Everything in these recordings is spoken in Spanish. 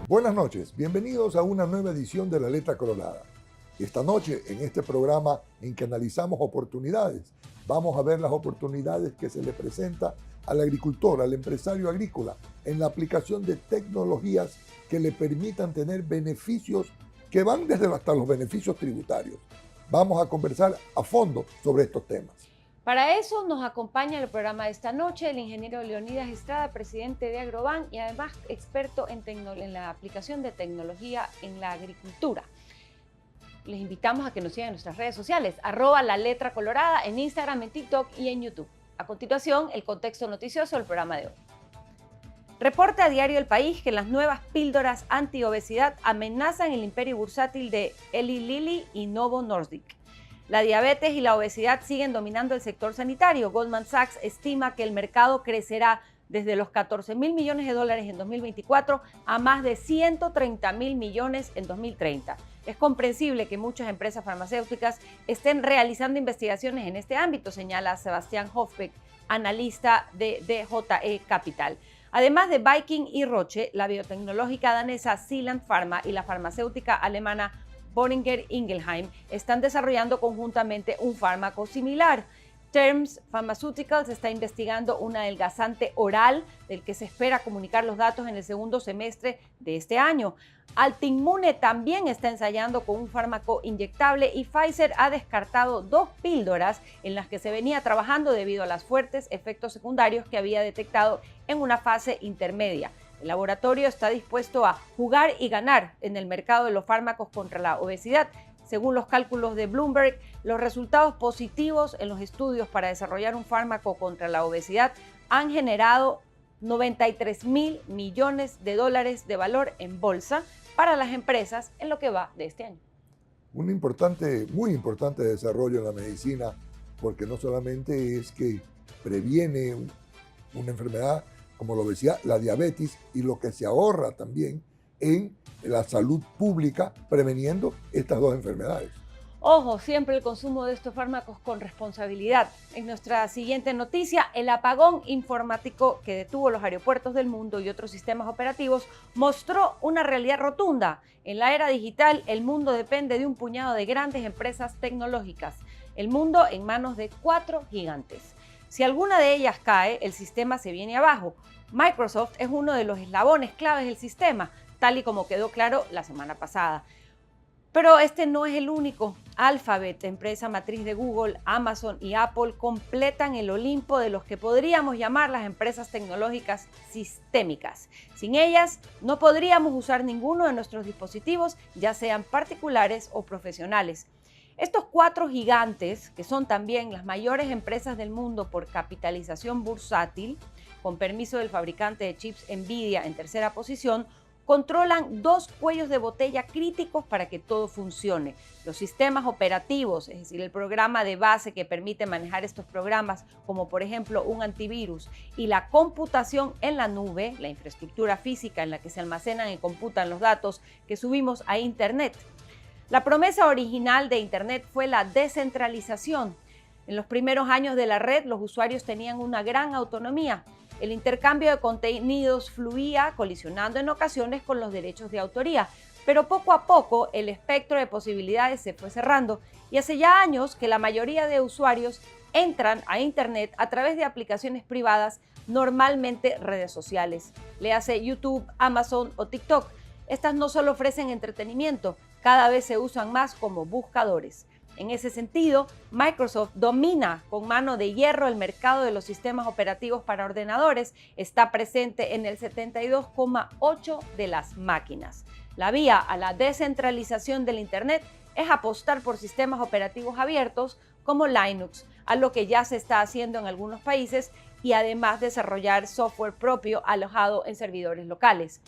Buenas noches, bienvenidos a una nueva edición de La Letra Colorada. Esta noche, en este programa en que analizamos oportunidades, vamos a ver las oportunidades que se le presenta al agricultor, al empresario agrícola, en la aplicación de tecnologías que le permitan tener beneficios que van desde hasta los beneficios tributarios. Vamos a conversar a fondo sobre estos temas. Para eso nos acompaña el programa de esta noche el ingeniero Leonidas Estrada, presidente de Agroban y además experto en la aplicación de tecnología en la agricultura. Les invitamos a que nos sigan en nuestras redes sociales, @laletracolorada en Instagram, en TikTok y en YouTube. A continuación, el contexto noticioso del programa de hoy. Reporta a Diario El País que las nuevas píldoras antiobesidad amenazan el imperio bursátil de Eli Lilly y Novo Nordisk. La diabetes y la obesidad siguen dominando el sector sanitario. Goldman Sachs estima que el mercado crecerá desde los 14.000 millones de dólares en 2024 a más de 130.000 millones en 2030. Es comprensible que muchas empresas farmacéuticas estén realizando investigaciones en este ámbito, señala Sebastián Hofbeck, analista de DJE Capital. Además de Viking y Roche, la biotecnológica danesa Zealand Pharma y la farmacéutica alemana Boehringer Ingelheim están desarrollando conjuntamente un fármaco similar. Terns Pharmaceuticals está investigando un adelgazante oral del que se espera comunicar los datos en el segundo semestre de este año. Altimmune también está ensayando con un fármaco inyectable y Pfizer ha descartado 2 píldoras en las que se venía trabajando debido a los fuertes efectos secundarios que había detectado en una fase intermedia. El laboratorio está dispuesto a jugar y ganar en el mercado de los fármacos contra la obesidad. Según los cálculos de Bloomberg, los resultados positivos en los estudios para desarrollar un fármaco contra la obesidad han generado 93.000 millones de dólares de valor en bolsa para las empresas en lo que va de este año. Un muy importante desarrollo en la medicina, porque no solamente es que previene una enfermedad como la obesidad, la diabetes, y lo que se ahorra también en la salud pública preveniendo estas dos enfermedades. Ojo, siempre el consumo de estos fármacos con responsabilidad. En nuestra siguiente noticia, el apagón informático que detuvo los aeropuertos del mundo y otros sistemas operativos mostró una realidad rotunda. En la era digital, el mundo depende de un puñado de grandes empresas tecnológicas. El mundo en manos de 4 gigantes. Si alguna de ellas cae, el sistema se viene abajo. Microsoft es uno de los eslabones claves del sistema, tal y como quedó claro la semana pasada. Pero este no es el único. Alphabet, empresa matriz de Google, Amazon y Apple, completan el Olimpo de los que podríamos llamar las empresas tecnológicas sistémicas. Sin ellas, no podríamos usar ninguno de nuestros dispositivos, ya sean particulares o profesionales. Estos 4 gigantes, que son también las mayores empresas del mundo por capitalización bursátil, con permiso del fabricante de chips Nvidia en tercera posición, controlan 2 cuellos de botella críticos para que todo funcione. Los sistemas operativos, es decir, el programa de base que permite manejar estos programas, como por ejemplo un antivirus, y la computación en la nube, la infraestructura física en la que se almacenan y computan los datos que subimos a Internet. La promesa original de Internet fue la descentralización. En los primeros años de la red, los usuarios tenían una gran autonomía. El intercambio de contenidos fluía, colisionando en ocasiones con los derechos de autoría, pero poco a poco el espectro de posibilidades se fue cerrando y hace ya años que la mayoría de usuarios entran a Internet a través de aplicaciones privadas, normalmente redes sociales, léase YouTube, Amazon o TikTok. Estas no solo ofrecen entretenimiento, cada vez se usan más como buscadores. En ese sentido, Microsoft domina con mano de hierro el mercado de los sistemas operativos para ordenadores, está presente en el 72,8% de las máquinas. La vía a la descentralización del Internet es apostar por sistemas operativos abiertos como Linux, a lo que ya se está haciendo en algunos países, y además desarrollar software propio alojado en servidores locales.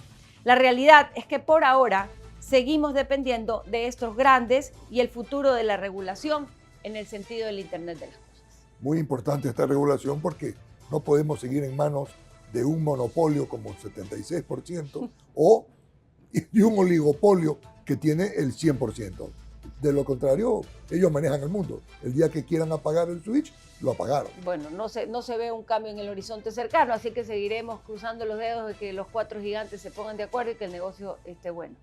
La realidad es que por ahora seguimos dependiendo de estos grandes y el futuro de la regulación en el sentido del Internet de las cosas. Muy importante esta regulación porque no podemos seguir en manos de un monopolio como el 76% o de un oligopolio que tiene el 100%. De lo contrario, ellos manejan el mundo. El día que quieran apagar el switch, lo apagaron. Bueno, no se ve un cambio en el horizonte cercano, así que seguiremos cruzando los dedos de que los cuatro gigantes se pongan de acuerdo y que el negocio esté bueno.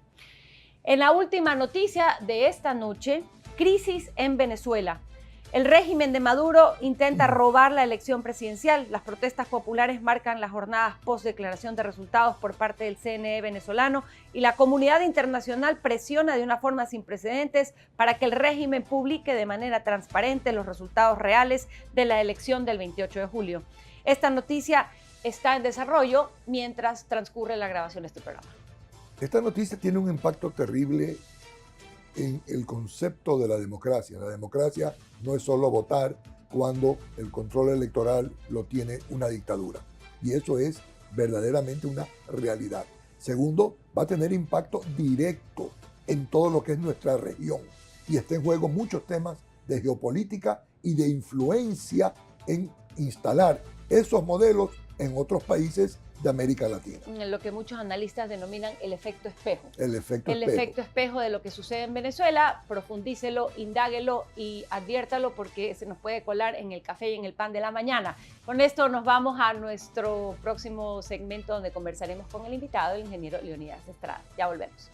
En la última noticia de esta noche, crisis en Venezuela. El régimen de Maduro intenta robar la elección presidencial. Las protestas populares marcan las jornadas post-declaración de resultados por parte del CNE venezolano y la comunidad internacional presiona de una forma sin precedentes para que el régimen publique de manera transparente los resultados reales de la elección del 28 de julio. Esta noticia está en desarrollo mientras transcurre la grabación de este programa. Esta noticia tiene un impacto terrible en el concepto de la democracia. La democracia no es solo votar cuando el control electoral lo tiene una dictadura. Y eso es verdaderamente una realidad. Segundo, va a tener impacto directo en todo lo que es nuestra región. Y está en juego muchos temas de geopolítica y de influencia en instalar esos modelos en otros países de América Latina. Lo que muchos analistas denominan el efecto espejo. El efecto espejo de lo que sucede en Venezuela, profundícelo, indáguelo y adviértalo porque se nos puede colar en el café y en el pan de la mañana. Con esto nos vamos a nuestro próximo segmento donde conversaremos con el invitado, el ingeniero Leonidas Estrada. Ya volvemos.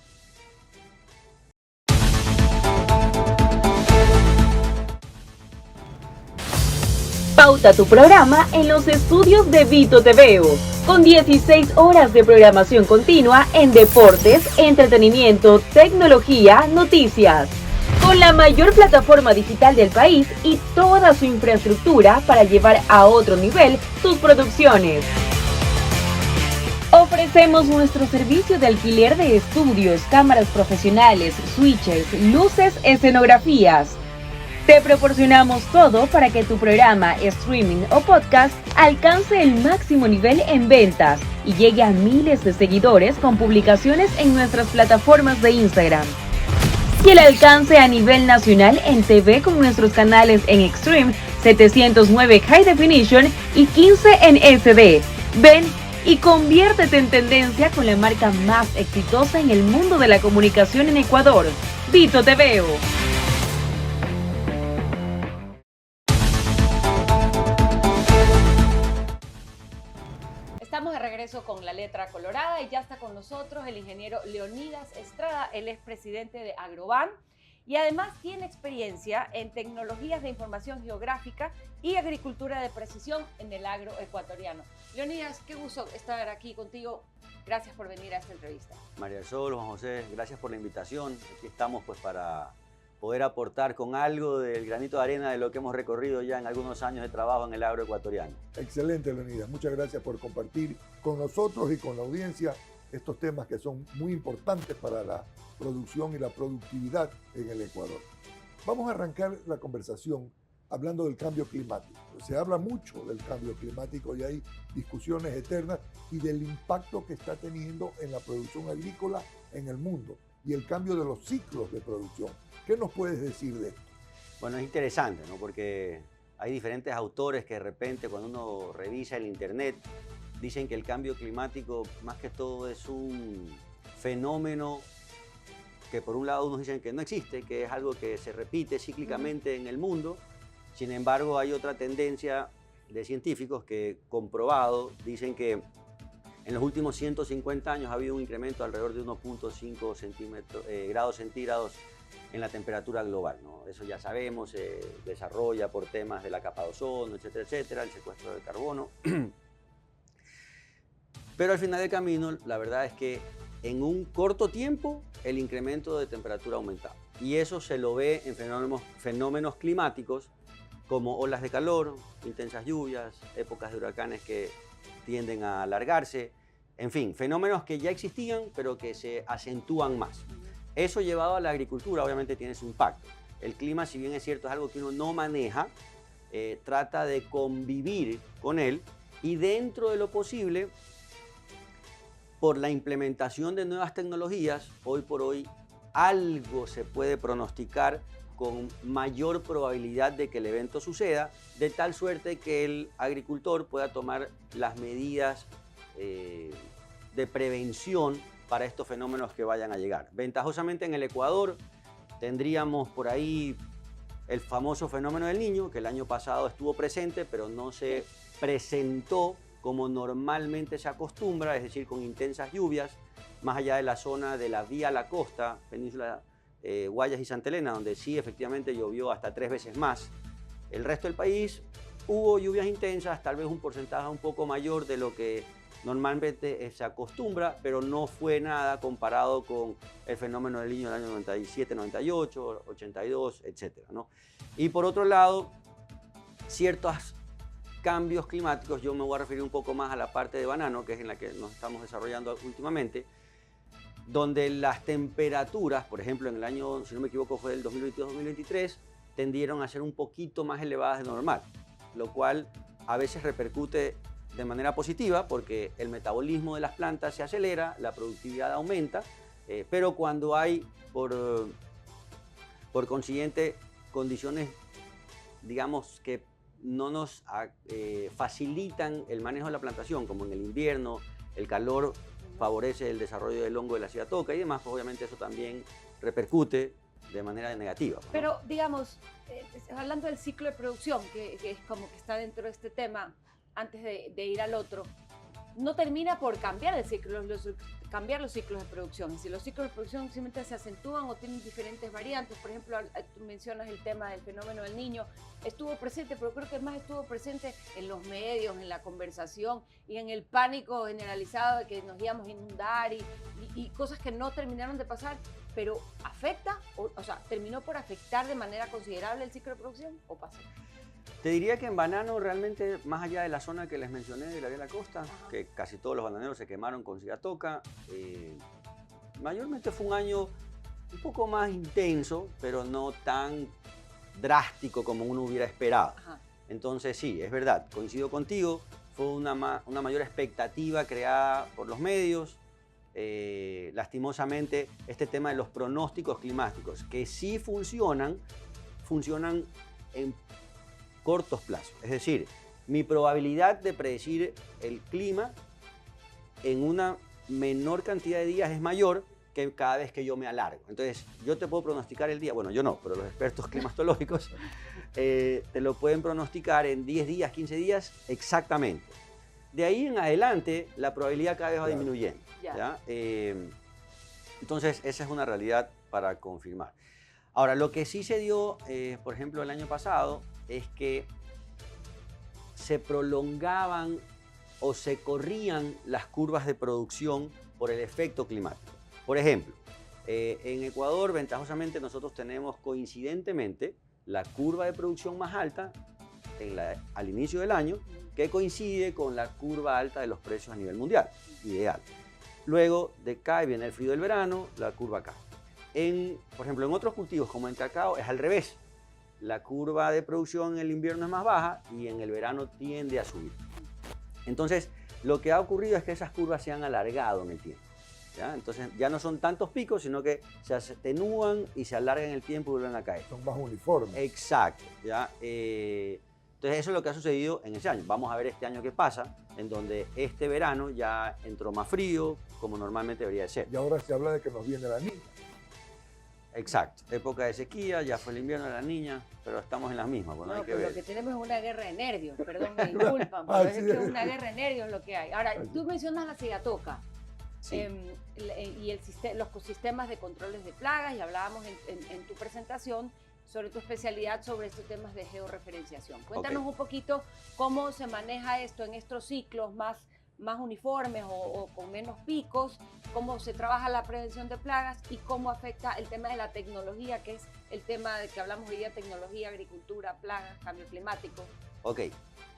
Pauta tu programa en los estudios de Vito TVO, con 16 horas de programación continua en deportes, entretenimiento, tecnología, noticias. Con la mayor plataforma digital del país y toda su infraestructura para llevar a otro nivel tus producciones. Ofrecemos nuestro servicio de alquiler de estudios, cámaras profesionales, switches, luces, escenografías. Te proporcionamos todo para que tu programa, streaming o podcast alcance el máximo nivel en ventas y llegue a miles de seguidores con publicaciones en nuestras plataformas de Instagram. Y el alcance a nivel nacional en TV con nuestros canales en Extreme, 709 High Definition y 15 en SD. Ven y conviértete en tendencia con la marca más exitosa en el mundo de la comunicación en Ecuador, Vito TVO. Estamos de regreso con La Letra Colorada y ya está con nosotros el ingeniero Leonidas Estrada. Él es presidente de Agroban y además tiene experiencia en tecnologías de información geográfica y agricultura de precisión en el agro ecuatoriano. Leonidas, qué gusto estar aquí contigo. Gracias por venir a esta entrevista. María del Sol, Juan José, gracias por la invitación. Aquí estamos pues para poder aportar con algo del granito de arena de lo que hemos recorrido ya en algunos años de trabajo en el agro ecuatoriano. Excelente, Leonidas. Muchas gracias por compartir con nosotros y con la audiencia estos temas que son muy importantes para la producción y la productividad en el Ecuador. Vamos a arrancar la conversación hablando del cambio climático. Se habla mucho del cambio climático y hay discusiones eternas y del impacto que está teniendo en la producción agrícola en el mundo y el cambio de los ciclos de producción. ¿Qué nos puedes decir de esto? Bueno, es interesante, ¿no? Porque hay diferentes autores que de repente cuando uno revisa el internet dicen que el cambio climático más que todo es un fenómeno que por un lado unos dicen que no existe, que es algo que se repite cíclicamente en el mundo. Sin embargo, hay otra tendencia de científicos que comprobado dicen que en los últimos 150 años ha habido un incremento alrededor de 1.5 grados centígrados en la temperatura global, ¿no? Eso ya sabemos, se desarrolla por temas de la capa de ozono, etcétera, etcétera, el secuestro de carbono. Pero al final del camino, la verdad es que en un corto tiempo el incremento de temperatura ha aumentado. Y eso se lo ve en fenómenos climáticos como olas de calor, intensas lluvias, épocas de huracanes que tienden a alargarse, en fin, fenómenos que ya existían pero que se acentúan más. Eso llevado a la agricultura obviamente tiene su impacto. El clima, si bien es cierto, es algo que uno no maneja, trata de convivir con él y dentro de lo posible, por la implementación de nuevas tecnologías, hoy por hoy algo se puede pronosticar con mayor probabilidad de que el evento suceda, de tal suerte que el agricultor pueda tomar las medidas de prevención para estos fenómenos que vayan a llegar. Ventajosamente en el Ecuador Tendríamos por ahí el famoso fenómeno del Niño, que el año pasado estuvo presente, pero no se presentó como normalmente se acostumbra, es decir, con intensas lluvias, más allá de la zona de la vía a la costa, península Guayas y Santa Elena, donde sí efectivamente llovió hasta 3 veces más. El resto del país hubo lluvias intensas, tal vez un porcentaje un poco mayor de lo que normalmente se acostumbra, pero no fue nada comparado con el fenómeno del Niño del año 97, 98, 82, etc., ¿no? Y por otro lado, ciertos cambios climáticos, yo me voy a referir un poco más a la parte de banano, que es en la que nos estamos desarrollando últimamente, donde las temperaturas, por ejemplo, en el año, si no me equivoco, fue del 2022-2023, tendieron a ser un poquito más elevadas de normal, lo cual a veces repercute de manera positiva porque el metabolismo de las plantas se acelera, la productividad aumenta, pero cuando hay, por consiguiente, condiciones, digamos, que no nos facilitan el manejo de la plantación, como en el invierno, el calor favorece el desarrollo del hongo de la cigatoca y demás, pues obviamente eso también repercute de manera negativa, ¿no? Pero, digamos, hablando del ciclo de producción, que es como que está dentro de este tema, antes de ir al otro, no termina por cambiar el ciclo, cambiar los ciclos de producción. Si los ciclos de producción simplemente se acentúan o tienen diferentes variantes, por ejemplo, tú mencionas el tema del fenómeno del Niño, estuvo presente, pero creo que más estuvo presente en los medios, en la conversación y en el pánico generalizado de que nos íbamos a inundar y cosas que no terminaron de pasar, pero ¿afecta? O sea, ¿terminó por afectar de manera considerable el ciclo de producción o pasó? Te diría que en banano realmente, más allá de la zona que les mencioné de la vía de la costa, que casi todos los bananeros se quemaron con cigatoca, mayormente fue un año un poco más intenso, pero no tan drástico como uno hubiera esperado. Ajá. Entonces sí, es verdad, coincido contigo, fue una mayor expectativa creada por los medios. Lastimosamente, este tema de los pronósticos climáticos, que sí funcionan en cortos plazos. Es decir, mi probabilidad de predecir el clima en una menor cantidad de días es mayor que cada vez que yo me alargo. Entonces, yo te puedo pronosticar el día, bueno, yo no, pero los expertos climatológicos te lo pueden pronosticar en 10 días, 15 días exactamente. De ahí en adelante, la probabilidad cada vez va disminuyendo. ¿Ya? Entonces, esa es una realidad para confirmar. Ahora, lo que sí se dio, por ejemplo, el año pasado, es que se prolongaban o se corrían las curvas de producción por el efecto climático. Por ejemplo, en Ecuador, ventajosamente, nosotros tenemos coincidentemente la curva de producción más alta al inicio del año, que coincide con la curva alta de los precios a nivel mundial, ideal. Luego decae, viene el frío del verano, la curva cae. Por ejemplo, en otros cultivos como en cacao es al revés. La curva de producción en el invierno es más baja y en el verano tiende a subir. Entonces, lo que ha ocurrido es que esas curvas se han alargado en el tiempo, ¿ya? Entonces, ya no son tantos picos, sino que se atenúan y se alargan en el tiempo y vuelven a caer. Son más uniformes. Exacto, ¿ya? Entonces, eso es lo que ha sucedido en ese año. Vamos a ver este año qué pasa, en donde este verano ya entró más frío, como normalmente debería de ser. Y ahora se habla de que nos viene la niña. Exacto, época de sequía, ya fue el invierno de la niña, pero estamos en las mismas, bueno, No, hay que pues ver. lo que tenemos es una guerra de nervios, perdón, me disculpan, pero es que es una guerra de nervios lo que hay. Ahora, tú mencionas la cigatoca Sí. y los sistemas de controles de plagas, y hablábamos en tu presentación sobre tu especialidad sobre estos temas de georreferenciación. Cuéntanos un poquito cómo se maneja esto en estos ciclos más uniformes o con menos picos, cómo se trabaja la prevención de plagas y cómo afecta el tema de la tecnología, que es el tema de que hablamos hoy día, tecnología, agricultura, plagas, cambio climático. Ok,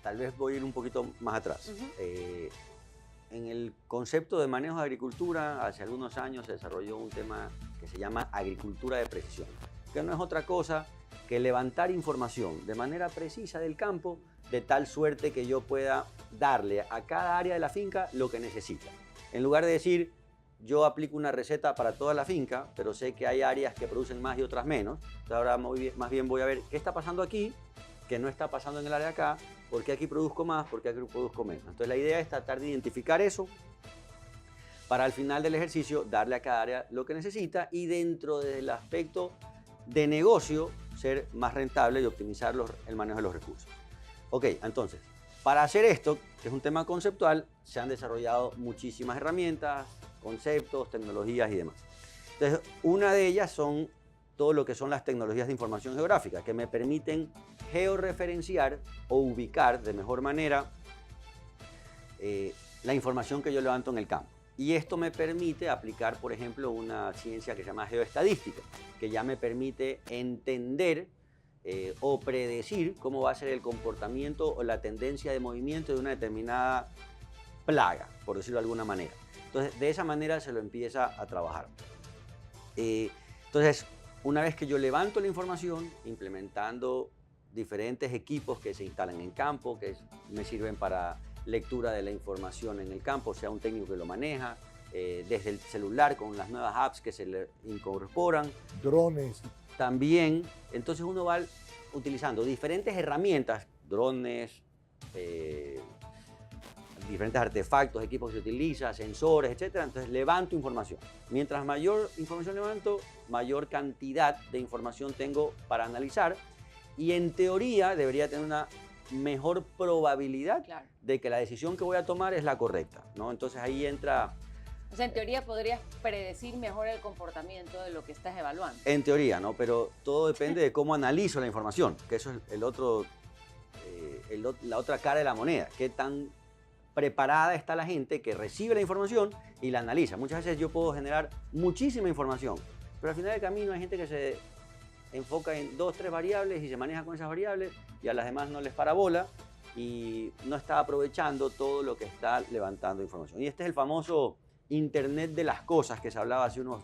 tal vez voy a ir un poquito más atrás. En el concepto de manejo de agricultura, hace algunos años se desarrolló un tema que se llama agricultura de precisión, que no es otra cosa que levantar información de manera precisa del campo, de tal suerte que yo pueda darle a cada área de la finca lo que necesita. En lugar de decir, yo aplico una receta para toda la finca, pero sé que hay áreas que producen más y otras menos, entonces ahora más bien voy a ver qué está pasando aquí, que no está pasando en el área acá, por qué aquí produzco más, por qué aquí produzco menos. Entonces la idea es tratar de identificar eso para al final del ejercicio darle a cada área lo que necesita y dentro del aspecto de negocio ser más rentable y optimizar el manejo de los recursos. Ok, entonces, para hacer esto, que es un tema conceptual, se han desarrollado muchísimas herramientas, conceptos, tecnologías y demás. Entonces, una de ellas son todo lo que son las tecnologías de información geográfica, que me permiten georreferenciar o ubicar de mejor manera la información que yo levanto en el campo. Y esto me permite aplicar, por ejemplo, una ciencia que se llama geoestadística, que ya me permite entender o predecir cómo va a ser el comportamiento o la tendencia de movimiento de una determinada plaga, por decirlo de alguna manera. Entonces, de esa manera se lo empieza a trabajar. Entonces, una vez que yo levanto la información, implementando diferentes equipos que se instalan en campo, que me sirven para lectura de la información en el campo, sea un técnico que lo maneja, desde el celular con las nuevas apps que se le incorporan. Drones. También, entonces uno va utilizando diferentes herramientas, drones, diferentes artefactos, equipos que se utiliza, sensores, etc. Entonces levanto información. Mientras mayor información levanto, mayor cantidad de información tengo para analizar y en teoría debería tener una mejor probabilidad de que la decisión que voy a tomar es la correcta, ¿no? Entonces ahí entra... O sea, en teoría podrías predecir mejor el comportamiento de lo que estás evaluando. En teoría, ¿no? Pero todo depende de cómo analizo la información, que eso es la otra cara de la moneda. Qué tan preparada está la gente que recibe la información y la analiza. Muchas veces yo puedo generar muchísima información, pero al final del camino hay gente que se enfoca en 2 o 3 variables y se maneja con esas variables y a las demás no les para bola y no está aprovechando todo lo que está levantando información. Y este es el famoso Internet de las cosas que se hablaba hace unos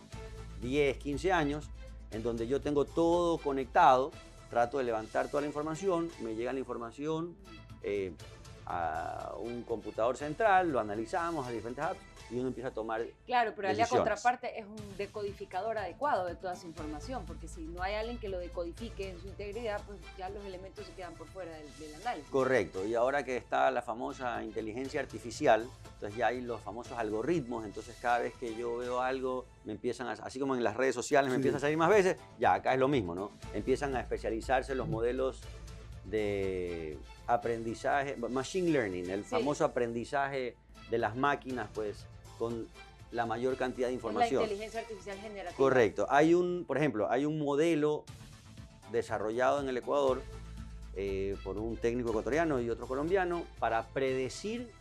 10, 15 años, en donde yo tengo todo conectado, trato de levantar toda la información, me llega la información a un computador central, lo analizamos a diferentes apps y uno empieza a tomar Claro, pero decisiones. la contraparte es un decodificador adecuado de toda esa información, porque si no hay alguien que lo decodifique en su integridad, pues ya los elementos se quedan por fuera del análisis. Correcto, y ahora que está la famosa inteligencia artificial, entonces ya hay los famosos algoritmos, entonces cada vez que yo veo algo, me empiezan a, así como en las redes sociales me empiezan a salir más veces, ya acá es lo mismo, ¿no? Empiezan a especializarse los modelos de aprendizaje, machine learning, el famoso aprendizaje de las máquinas, pues, con la mayor cantidad de información. La inteligencia artificial generativa. Correcto. Por ejemplo, hay un modelo desarrollado en el Ecuador por un técnico ecuatoriano y otro colombiano para predecir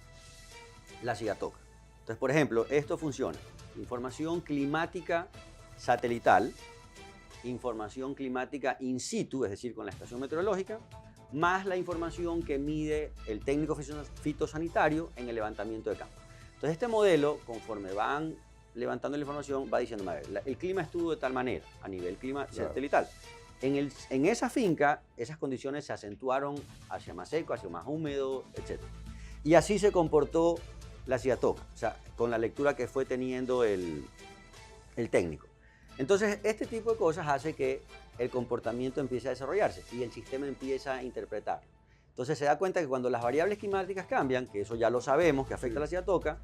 la cigatoca. Entonces, por ejemplo, esto funciona. Información climática satelital, información climática in situ, es decir, con la estación meteorológica, más la información que mide el técnico fitosanitario en el levantamiento de campo. Entonces este modelo, conforme van levantando la información, va diciendo, a ver, el clima estuvo de tal manera, a nivel clima satelital. En esa finca, esas condiciones se acentuaron hacia más seco, hacia más húmedo, etc. Y así se comportó la cigatoca, o sea, con la lectura que fue teniendo el técnico. Entonces, este tipo de cosas hace que el comportamiento empiece a desarrollarse y el sistema empieza a interpretar. Entonces se da cuenta que cuando las variables climáticas cambian, que eso ya lo sabemos, que afecta a la cigatoca,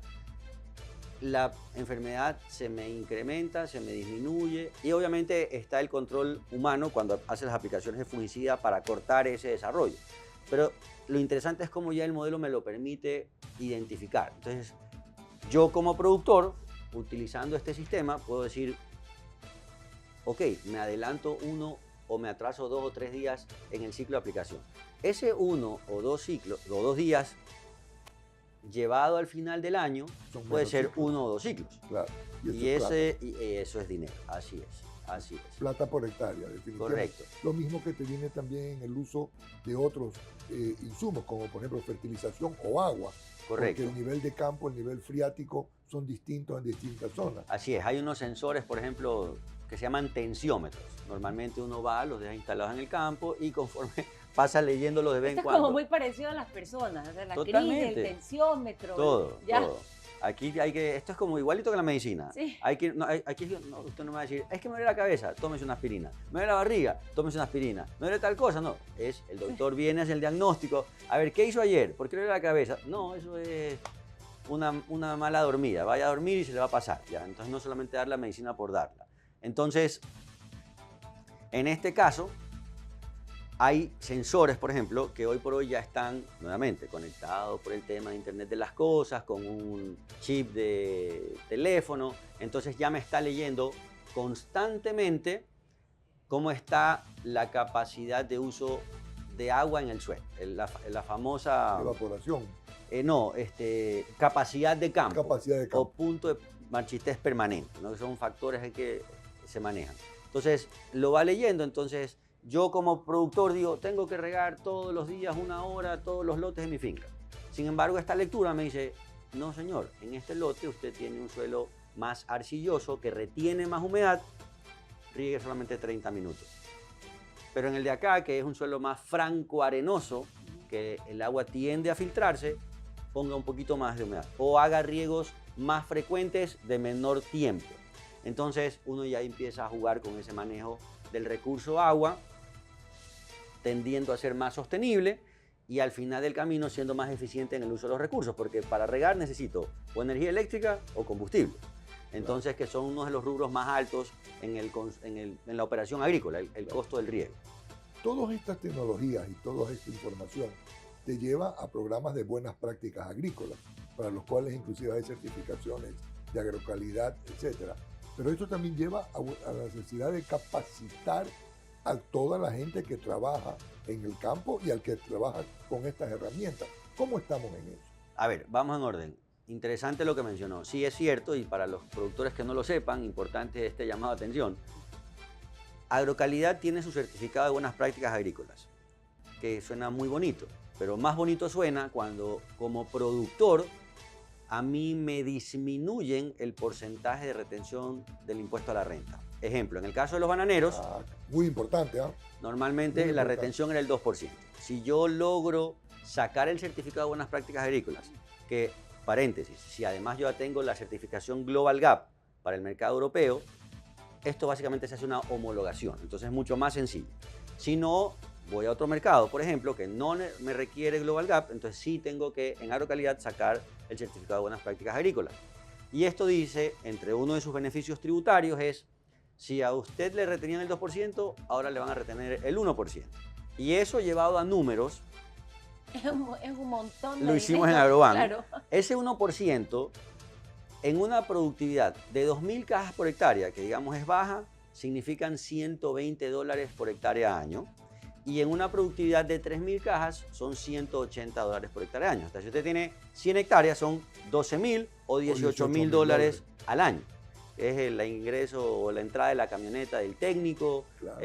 la enfermedad se me incrementa, se me disminuye y obviamente está el control humano cuando hace las aplicaciones de fungicida para cortar ese desarrollo. Pero lo interesante es cómo ya el modelo me lo permite identificar. Entonces, yo como productor, utilizando este sistema, puedo decir, ok, me adelanto 1 o me atraso 2 o 3 días en el ciclo de aplicación. Ese 1 o 2 días llevado al final del año puede ser 1 o 2 ciclos. Claro. Y eso es dinero, así es. Plata por hectárea, definitivamente. Correcto. Lo mismo que te viene también en el uso de otros insumos, como por ejemplo fertilización o agua. Correcto. Porque el nivel de campo, el nivel friático son distintos en distintas zonas. Así es, hay unos sensores, por ejemplo, que se llaman tensiómetros. Normalmente uno va, los deja instalados en el campo y conforme pasa leyéndolos de vez en cuando. Es como muy parecido a las personas, o sea, la Totalmente. crisis, el tensiómetro. Todo, ya. todo. Aquí hay que, esto es como igualito que la medicina. Sí. Aquí no, usted no me va a decir, es que me duele la cabeza, tómese una aspirina. Me duele la barriga, tómese una aspirina. Me duele tal cosa, no. El doctor viene, hace el diagnóstico. A ver, ¿qué hizo ayer? ¿Por qué le duele la cabeza? No, eso es una mala dormida. Vaya a dormir y se le va a pasar. ¿Ya? Entonces no solamente dar la medicina por darla. Entonces, En este caso, hay sensores, por ejemplo, que hoy por hoy ya están nuevamente conectados por el tema de Internet de las Cosas, con un chip de teléfono. Entonces ya me está leyendo constantemente cómo está la capacidad de uso de agua en el suelo. La famosa... Evaporación. Capacidad de campo. Capacidad de campo. O punto de marchitez permanente, ¿no? Que son factores en que se manejan. Entonces, lo va leyendo, entonces... Yo como productor digo, tengo que regar todos los días 1 hora todos los lotes de mi finca. Sin embargo, esta lectura me dice, no señor, en este lote usted tiene un suelo más arcilloso que retiene más humedad, riegue solamente 30 minutos. Pero en el de acá, que es un suelo más franco arenoso, que el agua tiende a filtrarse, ponga un poquito más de humedad. O haga riegos más frecuentes de menor tiempo. Entonces uno ya empieza a jugar con ese manejo del recurso agua, tendiendo a ser más sostenible y al final del camino siendo más eficiente en el uso de los recursos, porque para regar necesito o energía eléctrica o combustible. Entonces, que son uno de los rubros más altos en la operación agrícola, el costo del riego. Todas estas tecnologías y toda esta información te lleva a programas de buenas prácticas agrícolas, para los cuales inclusive hay certificaciones de agrocalidad, etc. Pero esto también lleva a la necesidad de capacitar a toda la gente que trabaja en el campo y al que trabaja con estas herramientas. ¿Cómo estamos en eso? A ver, vamos en orden. Interesante lo que mencionó. Sí es cierto, y para los productores que no lo sepan, importante este llamado de atención. Agrocalidad tiene su certificado de buenas prácticas agrícolas, que suena muy bonito, pero más bonito suena cuando como productor a mí me disminuyen el porcentaje de retención del impuesto a la renta. Ejemplo, en el caso de los bananeros, muy importante, normalmente muy la importante. retención era el 2%. Si yo logro sacar el certificado de buenas prácticas agrícolas, que, paréntesis, si además yo ya tengo la certificación Global Gap para el mercado europeo, esto básicamente se hace una homologación, entonces es mucho más sencillo. Si no, voy a otro mercado, por ejemplo, que no me requiere Global Gap, entonces sí tengo que en agrocalidad sacar el certificado de buenas prácticas agrícolas. Y esto dice, entre uno de sus beneficios tributarios es, si a usted le retenían el 2%, ahora le van a retener el 1%. Y eso llevado a números, es un montón de lo hicimos en dinero, Agrobank. claro. Ese 1% en una productividad de 2.000 cajas por hectárea, que digamos es baja, significan $120 por hectárea año. Y en una productividad de 3.000 cajas son $180 por hectárea año. O sea, si usted tiene 100 hectáreas son 12.000 o $18.000 al año. Es el ingreso o la entrada de la camioneta del técnico, Claro.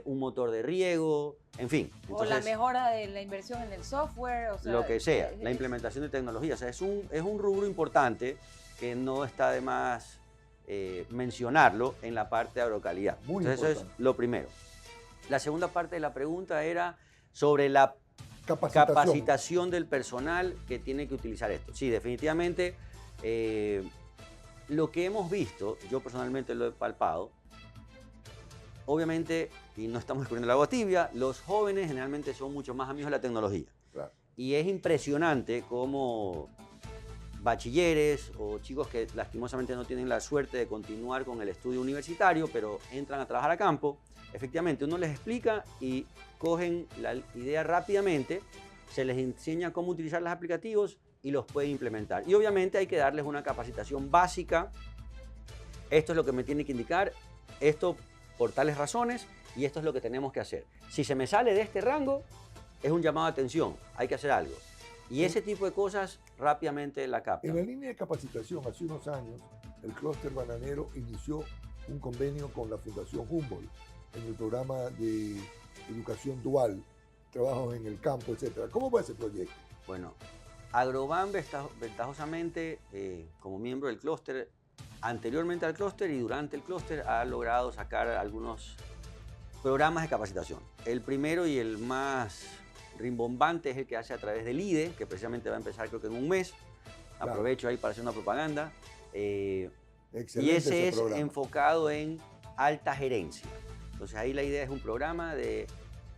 Un motor de riego, en fin. O la mejora de la inversión en el software. O sea, Lo que sea, la implementación de tecnología. O sea, es un rubro importante que no está de más mencionarlo en la parte de agrocalidad. Muy Entonces, eso es importante. lo primero. La segunda parte de la pregunta era sobre la Capacitación. capacitación del personal que tiene que utilizar esto. Sí, definitivamente lo que hemos visto, yo personalmente lo he palpado, obviamente, y no estamos descubriendo la agua tibia, los jóvenes generalmente son mucho más amigos de la tecnología. Claro. Y es impresionante cómo bachilleres o chicos que lastimosamente no tienen la suerte de continuar con el estudio universitario, pero entran a trabajar a campo, efectivamente uno les explica y cogen la idea rápidamente, se les enseña cómo utilizar los aplicativos y los pueden implementar. Y obviamente hay que darles una capacitación básica. Esto es lo que me tiene que indicar, esto por tales razones y esto es lo que tenemos que hacer. Si se me sale de este rango, es un llamado de atención, hay que hacer algo. Y ese tipo de cosas rápidamente la captan. En la línea de capacitación, hace unos años, el clúster bananero inició un convenio con la Fundación Humboldt en el programa de educación dual, trabajos en el campo, etc. ¿Cómo va ese proyecto? Bueno, Agrobank ventajosamente, como miembro del clúster, anteriormente al clúster y durante el clúster, ha logrado sacar algunos programas de capacitación. El primero y el más rimbombante es el que hace a través del IDE, que precisamente va a empezar creo que en un mes. Claro. Aprovecho ahí para hacer una propaganda. Y Excelente ese es programa. enfocado en alta gerencia. Entonces ahí la idea es un programa de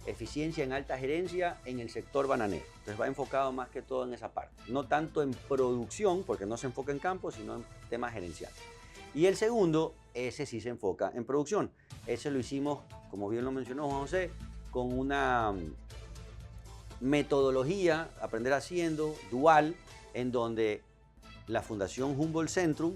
eficiencia en alta gerencia en el sector bananero. Entonces va enfocado más que todo en esa parte. No tanto en producción, porque no se enfoca en campo, sino en temas gerenciales. Y el segundo, ese sí se enfoca en producción. Ese lo hicimos, como bien lo mencionó Juan José, con una metodología, aprender haciendo, dual, en donde la Fundación Humboldt Zentrum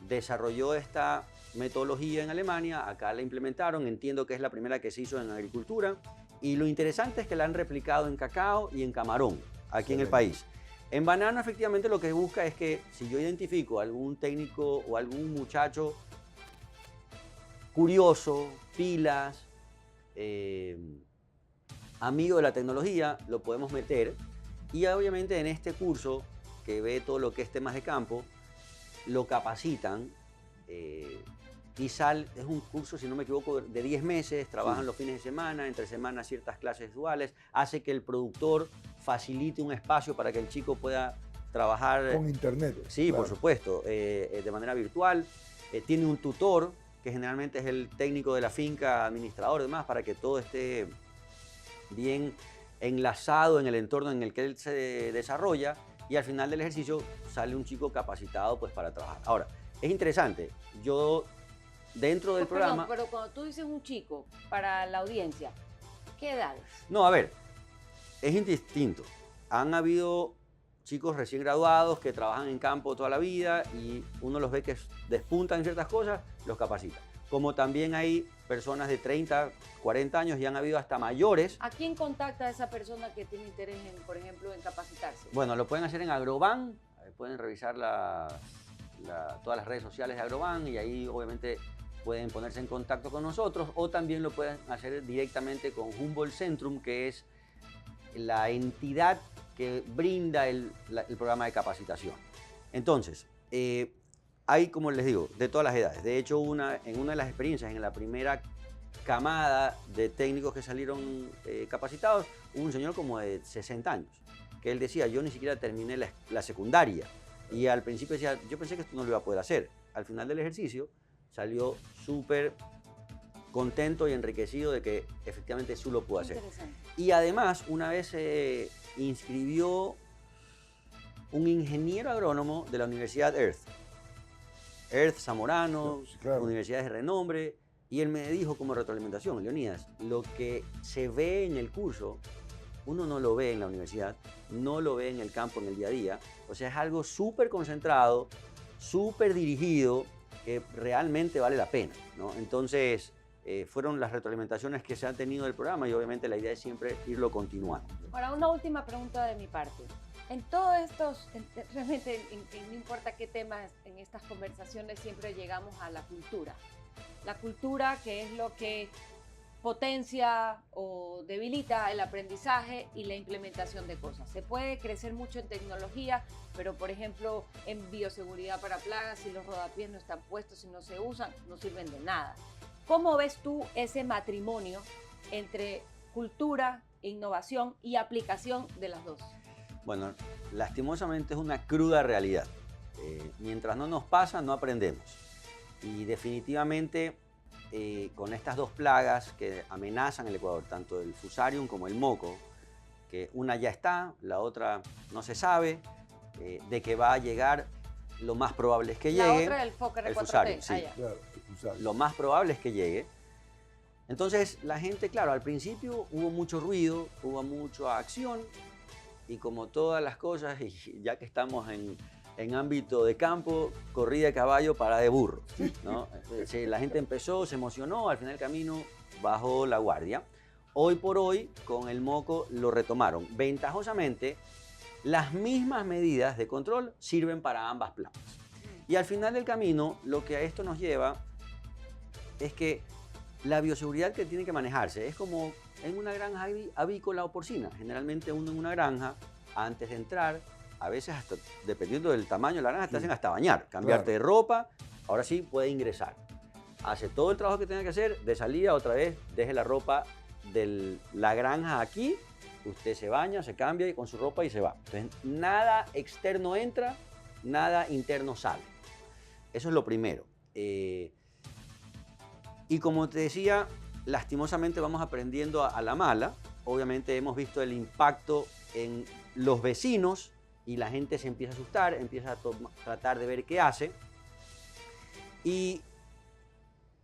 desarrolló esta metodología en Alemania, acá la implementaron, entiendo que es la primera que se hizo en agricultura, y lo interesante es que la han replicado en cacao y en camarón, aquí en el país. En banano, efectivamente, lo que busca es que si yo identifico algún técnico o algún muchacho curioso, pilas, amigo de la tecnología, lo podemos meter. Y obviamente en este curso, que ve todo lo que es temas de campo, lo capacitan. ISAL es un curso, si no me equivoco, de 10 meses, trabajan los fines de semana, entre semanas ciertas clases duales, hace que el productor facilite un espacio para que el chico pueda trabajar. Con internet. Sí, claro. Por supuesto, de manera virtual. Tiene un tutor, que generalmente es el técnico de la finca, administrador y demás, para que todo esté bien enlazado en el entorno en el que él se desarrolla, y al final del ejercicio sale un chico capacitado pues, para trabajar. Ahora, es interesante, yo dentro del programa... Pero cuando tú dices un chico, para la audiencia, ¿qué edades? No, a ver, es indistinto. Han habido chicos recién graduados que trabajan en campo toda la vida y uno los ve que despuntan en ciertas cosas, los capacita. Como también hay personas de 30, 40 años y han habido hasta mayores. ¿A quién contacta a esa persona que tiene interés, por ejemplo, en capacitarse? Bueno, lo pueden hacer en Agroban, pueden revisar todas las redes sociales de Agroban y ahí obviamente pueden ponerse en contacto con nosotros, o también lo pueden hacer directamente con Humboldt Zentrum, que es la entidad que brinda el programa de capacitación. Entonces, hay, como les digo, de todas las edades. De hecho, en una de las experiencias, en la primera camada de técnicos que salieron capacitados, hubo un señor como de 60 años, que él decía, yo ni siquiera terminé la secundaria. Y al principio decía, yo pensé que esto no lo iba a poder hacer. Al final del ejercicio salió súper contento y enriquecido de que efectivamente sí lo pudo hacer. Y además, una vez se inscribió un ingeniero agrónomo de la Universidad Earth Zamorano, sí, claro. Universidades de renombre, y él me dijo como retroalimentación, Leonidas, lo que se ve en el curso, uno no lo ve en la universidad, no lo ve en el campo, en el día a día, o sea, es algo súper concentrado, súper dirigido, que realmente vale la pena, ¿no? Entonces, fueron las retroalimentaciones que se han tenido del programa y obviamente la idea es siempre irlo continuando. Ahora, una última pregunta de mi parte. En todos estos, realmente no importa qué temas, en estas conversaciones siempre llegamos a la cultura. La cultura, que es lo que potencia o debilita el aprendizaje y la implementación de cosas. Se puede crecer mucho en tecnología, pero por ejemplo en bioseguridad para plagas, si los rodapiés no están puestos, si no se usan, no sirven de nada. ¿Cómo ves tú ese matrimonio entre cultura, innovación y aplicación de las dos? Bueno, lastimosamente es una cruda realidad. Mientras no nos pasa, no aprendemos. Y definitivamente con estas dos plagas que amenazan el Ecuador, tanto el Fusarium como el moco, que una ya está, la otra no se sabe, de que va a llegar, lo más probable es que llegue. La otra, el Fokker el Fusarium, sí. Claro, lo más probable es que llegue. Entonces la gente, claro, al principio hubo mucho ruido, hubo mucha acción, y como todas las cosas, y ya que estamos en ámbito de campo, corrida de caballo, parada de burro, ¿no? La gente empezó, se emocionó, al final del camino bajó la guardia. Hoy por hoy, con el moco lo retomaron. Ventajosamente, las mismas medidas de control sirven para ambas plagas. Y al final del camino, lo que a esto nos lleva es que la bioseguridad que tiene que manejarse es como en una granja avícola o porcina. Generalmente uno en una granja, antes de entrar, a veces hasta, dependiendo del tamaño de la granja, te hacen hasta bañar, cambiarte de ropa, ahora sí puede ingresar. Hace todo el trabajo que tenga que hacer, de salida otra vez, deje la ropa de la granja aquí, usted se baña, se cambia y con su ropa y se va. Entonces, nada externo entra, nada interno sale. Eso es lo primero. Y como te decía, lastimosamente vamos aprendiendo a la mala. Obviamente hemos visto el impacto en los vecinos y la gente se empieza a asustar, empieza a tratar de ver qué hace. Y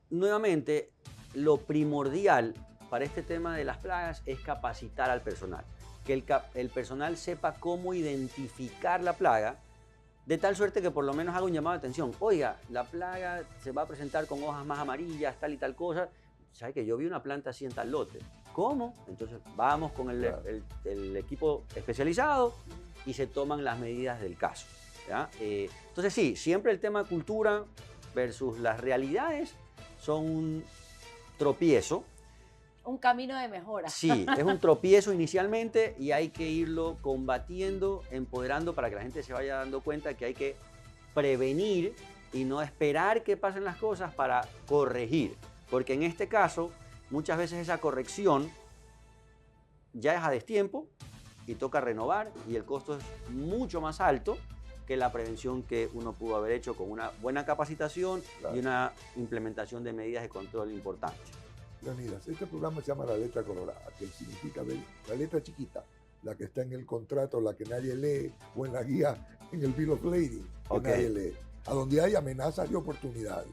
nuevamente lo primordial para este tema de las plagas es capacitar al personal. Que el personal sepa cómo identificar la plaga, de tal suerte que por lo menos haga un llamado de atención. Oiga, la plaga se va a presentar con hojas más amarillas, tal y tal cosa. ¿Sabe que yo vi una planta así en tal lote? ¿Cómo? Entonces vamos con el equipo especializado y se toman las medidas del caso, ¿ya? Entonces sí, siempre el tema cultura versus las realidades son un tropiezo. Un camino de mejora. Sí, es un tropiezo inicialmente y hay que irlo combatiendo, empoderando para que la gente se vaya dando cuenta que hay que prevenir y no esperar que pasen las cosas para corregir. Porque en este caso, muchas veces esa corrección ya es a destiempo y toca renovar y el costo es mucho más alto que la prevención que uno pudo haber hecho con una buena capacitación y una implementación de medidas de control importantes. Leonidas, este programa se llama La Letra Colorada, que significa la letra chiquita, la que está en el contrato, la que nadie lee, o en la guía, en el Bill of Lading, que nadie lee, a donde hay amenazas y oportunidades.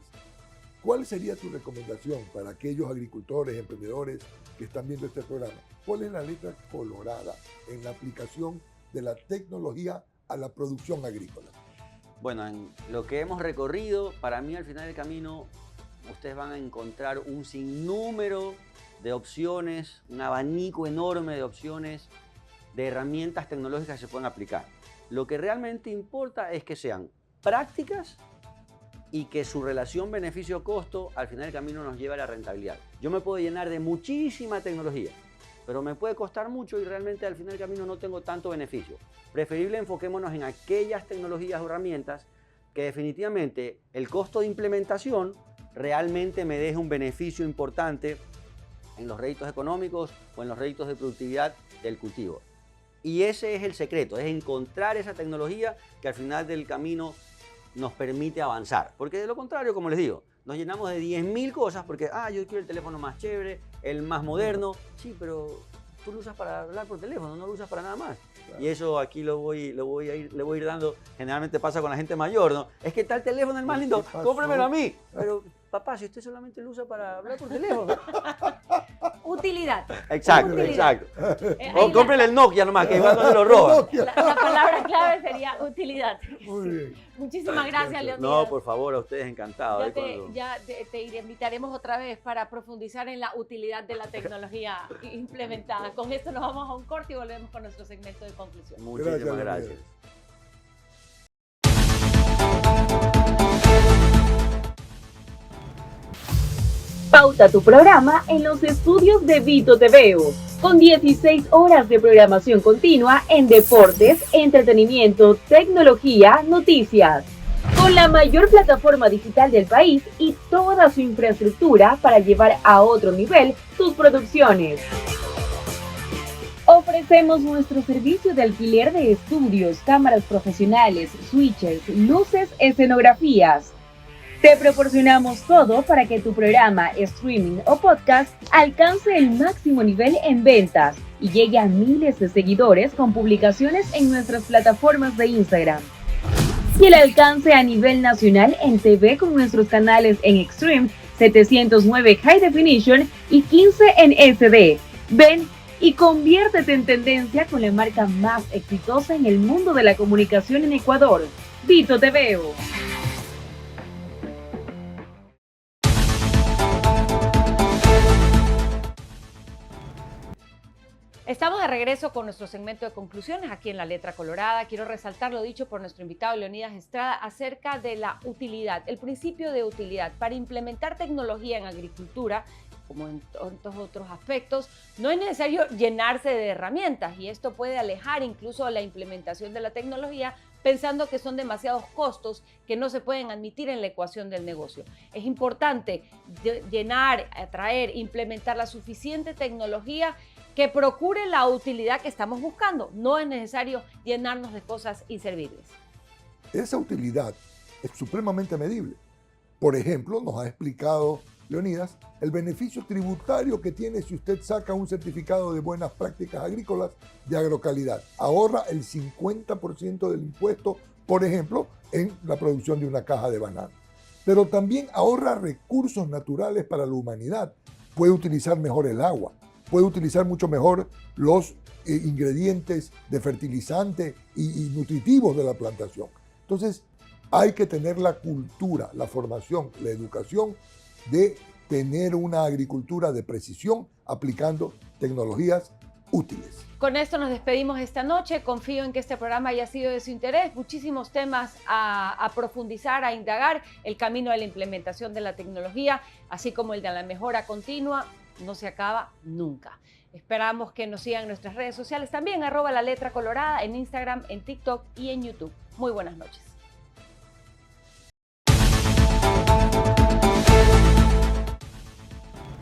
¿Cuál sería tu recomendación para aquellos agricultores, emprendedores que están viendo este programa? ¿Cuál es la letra colorada en la aplicación de la tecnología a la producción agrícola? Bueno, en lo que hemos recorrido, para mí al final del camino, ustedes van a encontrar un sinnúmero de opciones, un abanico enorme de opciones, de herramientas tecnológicas que se pueden aplicar. Lo que realmente importa es que sean prácticas y que su relación beneficio-costo al final del camino nos lleve a la rentabilidad. Yo me puedo llenar de muchísima tecnología, pero me puede costar mucho y realmente al final del camino no tengo tanto beneficio. Preferible enfoquémonos en aquellas tecnologías o herramientas que definitivamente el costo de implementación realmente me deje un beneficio importante en los réditos económicos o en los réditos de productividad del cultivo. Y ese es el secreto, es encontrar esa tecnología que al final del camino nos permite avanzar. Porque de lo contrario, como les digo, nos llenamos de 10.000 cosas porque, yo quiero el teléfono más chévere, el más moderno. Sí, pero tú lo usas para hablar por teléfono, no lo usas para nada más. Claro. Y eso aquí le voy a ir dando, generalmente pasa con la gente mayor, ¿no? Es que tal teléfono es el más lindo, cómpremelo a mí. Pero, papá, si usted solamente lo usa para hablar por teléfono. Utilidad. Exacto, utilidad. Exacto. O cómprele el Nokia nomás, que igual no se lo roban. La palabra clave sería utilidad. Muy bien. Muchísimas gracias, Leonidas. No, por favor, a ustedes encantado. Ya te invitaremos otra vez para profundizar en la utilidad de la tecnología implementada. Con esto nos vamos a un corte y volvemos con nuestro segmento de conclusión. Muchísimas gracias. Pauta tu programa en los estudios de Vito TVO, con 16 horas de programación continua en deportes, entretenimiento, tecnología, noticias. Con la mayor plataforma digital del país y toda su infraestructura para llevar a otro nivel sus producciones. Ofrecemos nuestro servicio de alquiler de estudios, cámaras profesionales, switches, luces, escenografías. Te proporcionamos todo para que tu programa, streaming o podcast alcance el máximo nivel en ventas y llegue a miles de seguidores con publicaciones en nuestras plataformas de Instagram. Y el alcance a nivel nacional en TV con nuestros canales en Extreme, 709 High Definition y 15 en SD. Ven y conviértete en tendencia con la marca más exitosa en el mundo de la comunicación en Ecuador, Vito TVO. Estamos de regreso con nuestro segmento de conclusiones aquí en La Letra Colorada. Quiero resaltar lo dicho por nuestro invitado Leonidas Estrada acerca de la utilidad, el principio de utilidad. Para implementar tecnología en agricultura, como en tantos otros aspectos, no es necesario llenarse de herramientas y esto puede alejar incluso la implementación de la tecnología pensando que son demasiados costos que no se pueden admitir en la ecuación del negocio. Es importante llenar, atraer, implementar la suficiente tecnología que procure la utilidad que estamos buscando. No es necesario llenarnos de cosas inservibles. Esa utilidad es supremamente medible. Por ejemplo, nos ha explicado Leonidas el beneficio tributario que tiene si usted saca un certificado de buenas prácticas agrícolas de agrocalidad. Ahorra el 50% del impuesto, por ejemplo, en la producción de una caja de banano. pero también ahorra recursos naturales para la humanidad. Puede utilizar mejor el agua, puede utilizar mucho mejor los ingredientes de fertilizante y nutritivos de la plantación. Entonces, hay que tener la cultura, la formación, la educación de tener una agricultura de precisión aplicando tecnologías útiles. Con esto nos despedimos esta noche. Confío en que este programa haya sido de su interés. Muchísimos temas a profundizar, a indagar. El camino de la implementación de la tecnología, así como el de la mejora continua, no se acaba nunca. Esperamos que nos sigan en nuestras redes sociales también, @laletracolorada, en Instagram, en TikTok y en YouTube. Muy buenas noches.